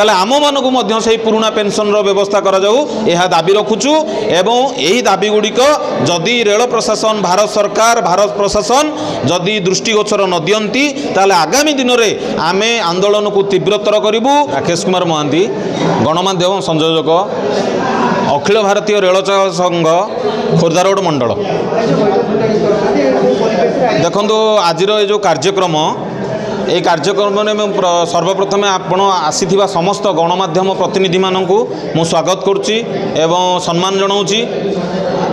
ताले आम मानकु मध्य सेही पुराना पेंशन रो व्यवस्था करा जाऊ यह दाबी रखुचु। एवं यही दाबी गुड़िक जदि रेल प्रशासन भारत सरकार भारत प्रशासन जदि दृष्टिगोचर न दियंती ताले आगामी दिन में आमे आंदोलन को तीव्रतर करूँ। राकेश कुमार महांती गणमाध्यम संयोजक अखिल भारतीय रेल चालक संघ खोर्धा रोड मंडल। देखो आज जो कार्यक्रम ये कार्यक्रम में सर्वप्रथम आपण आसी समस्त गणमाध्यम प्रतिनिधि मानू मु स्वागत करुच्ची एवं सम्मान जनाऊँगी।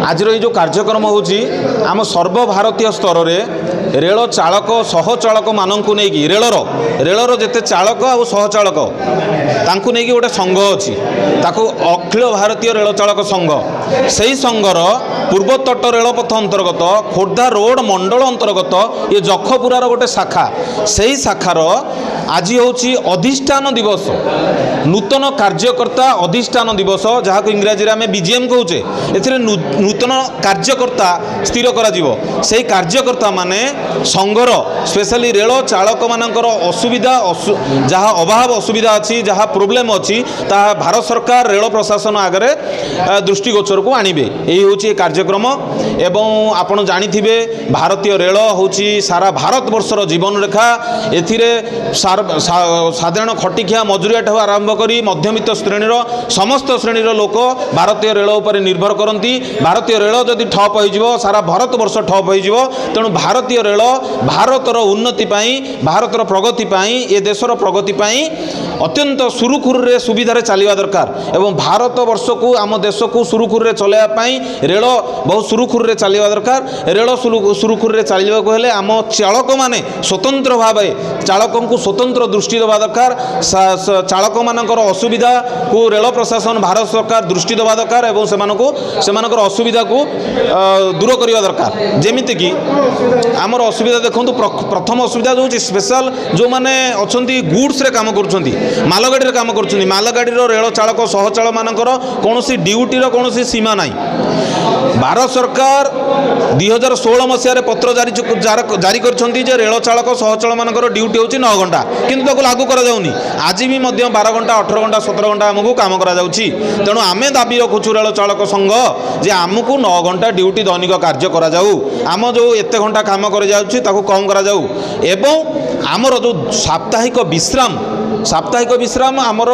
आज ये जो कार्यक्रम होची आम सर्वभारतीय स्तर में रेल चालक सहचालक मानू नहीं रेलर जिते चालक आ सहचालक तांकु नहीं गोटे संघ अच्छी ताकू अखिल भारतीय रेल चालक संघ से संघर पूर्वतट रेलपथ अंतर्गत खोर्धा रोड मंडल अंतर्गत ये जखपुरार गोटे शाखा से शाखार आज होची अधिष्ठान दिवस नूतन कार्यकर्ता अधिष्ठान दिवस जहाँ को इंग्राजी में बीजीएम कहूचे ए नूतन कार्यकर्ता स्थिर करा जीवो। से कार्यकर्ता माने संघर स्पेशली रेल चालक मानकर असुविधा जहाँ अभाव असुविधा अच्छी जहाँ प्रोब्लेम अच्छी ताहा भारत सरकार रेल प्रशासन आगे दृष्टिगोचर को आणिबे। यही होची कार्यक्रम एवं आपण जानिथिबे भारतीय रेल होची सारा भारत वर्षर जीवन रेखा एथिरे साधारण खटिखिया मजुरिया ठार आरंभ करी मध्यमित श्रेणीर समस्त श्रेणीर लोक भारतीय रेल उपर निर्भर करती। भारतीय रेल जदि ठप हो सारा भारत वर्ष ठप हो तेणु भारतीय रेल भारतर उन्नति भारतर प्रगति ये देशर प्रगति अत्यंत सुरुखुरे सुविधार चलवा दरकार एवं भारत वर्ष को आम देश को सुरुखुरे चलवाई रेल बहुत सुरुखुरे चलवा दरकार। रेल सुरुखुरे चलवाक हेले आम चालक माने स्वतंत्र भाव चालक को स्वतंत्र दृष्टि देवा दरकार। चालक मानकर असुविधा को रेल प्रशासन भारत सरकार दृष्टि देवा दरकार एवं सेमानकर असुविधा को दूर करवा दरकार। जेमिति कि आमर असुविधा देखो प्रथम असुविधा जो स्पेशल जो माने अच्छी गुड्स रे काम करुँच मालगाड़ी रे काम करुँच मालगाड़ी रेल चालक सहचालक मानकर कौन ड्यूटी कौन सीमा ना। भारत सरकार 2016 मसीह पत्र जारी करछंती जे रेल चालक सहचालक मानकर ड्यूटी होची 9 घंटा किंतु ताको लागू करा जाउनी। आज भी मध्य 12 घंटा 18 घंटा 17 घंटा आमको काम करा जाउची। तेणु आमे दाबी रखुछु रेल चालक संघ जे आमको 9 घंटा ड्यूटी दैनिक कार्य करा जाऊ आम जो एते घंटा काम कर जाउची ताको कम करा जाऊ एवं आमर जो साप्ताहिक विश्राम आमर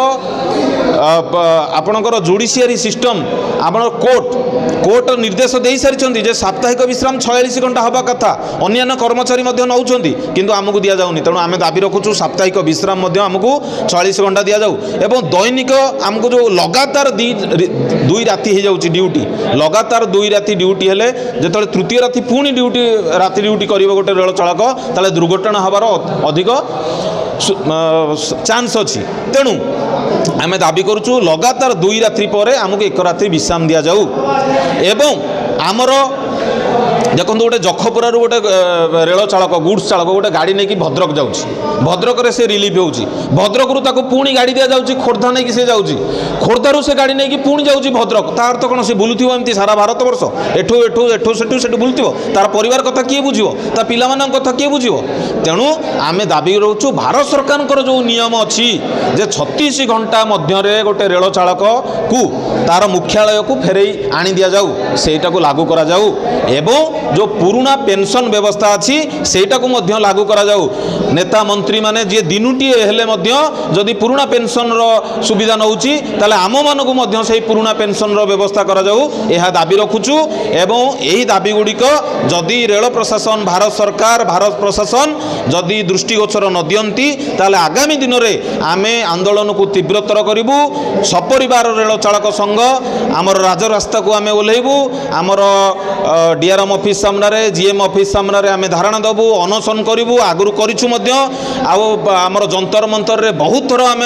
आपणकर जुडिशियरी सिस्टम आमर कोर्ट निर्देश दे सारी जे साप्ताहिक विश्राम 46 घंटा हवा कथा अन्य कर्मचारी नौकरी किंतु आमको दि जाऊनी। तेणु आम दाबी रखुचु साप्ताहिक विश्राम आमको 46 घंटा दि जाऊ एवं दैनिक आमको जो लगातार दुई राति हो जाऊँगी ड्यूटी लगातार 2 राति ड्यूटी हेले जो तृतीय राति पुणी राति ड्यूटी कर गोटे रेल चालक ताले दुर्घटना हबार अधिक चांस अच्छी। तेणु आमे दाबी करुचु लगातार 2 रात्रि पर आमको 1 रात्रि विश्राम दि जाऊ एवं आमर देखो गोटे जखपुरा गोटे रेल चालक गुड्स चालक गोटे गाड़ी नहीं भद्रक जाऊँगी भद्रक से रिलीफ होची भद्रक रु पुणी गाड़ी दि जाऊँगी खोर्धा नहीं से जाऊँगी खोर्धारू से गाड़ी नहीं पुणी जाऊँगी भद्रक तार तो कौन से बुलूथो एमती सारा भारत वर्ष एठू एठू एठू सेठू सेठू बुलूथो तार परिवार कथा किए बुझो ता पिलामान कथा किए बुझो। तेणु आम दाबी रोचु भारत सरकार जो नियम अच्छी जे 36 घंटा मध्य गोटे रेल चालक को तार मुख्यालय को फेरई आनी दि जाऊ सेटा को लागू करा जाऊ एवं जो पुराना पेंशन व्यवस्था अच्छी सेटा को मध्य लागू करा जाऊ। नेता मंत्री माने जे दिनुटी हेले मध्य जदि पुराना पेंशन रो सुविधा नउची ताले आम मानकु मध्य सेही पुराना पेंशन रो व्यवस्था करा जाऊ यह दाबी रखुचु एवं यही दाबी गुड़िक जदि रेल प्रशासन भारत सरकार भारत प्रशासन जदि दृष्टिगोचर न दियंती ताले आगामी दिन में आमे आंदोलन को तीव्रतर करूँ। सपरिवार रेल चालक संघ आमर राजरास्ता को आमे ओल्लैबू आमर डीआरएम ऑफिस सामने जीएम ऑफिस सामने आमे धारणा देबू अनशन करूँ आगु करूँ आमर जंतर मंतर रे बहुत थर आमे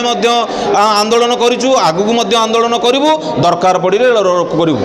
आंदोलन करूँ आगू आंदोलन करूँ दरकार पड़े रेल रोक करूँ।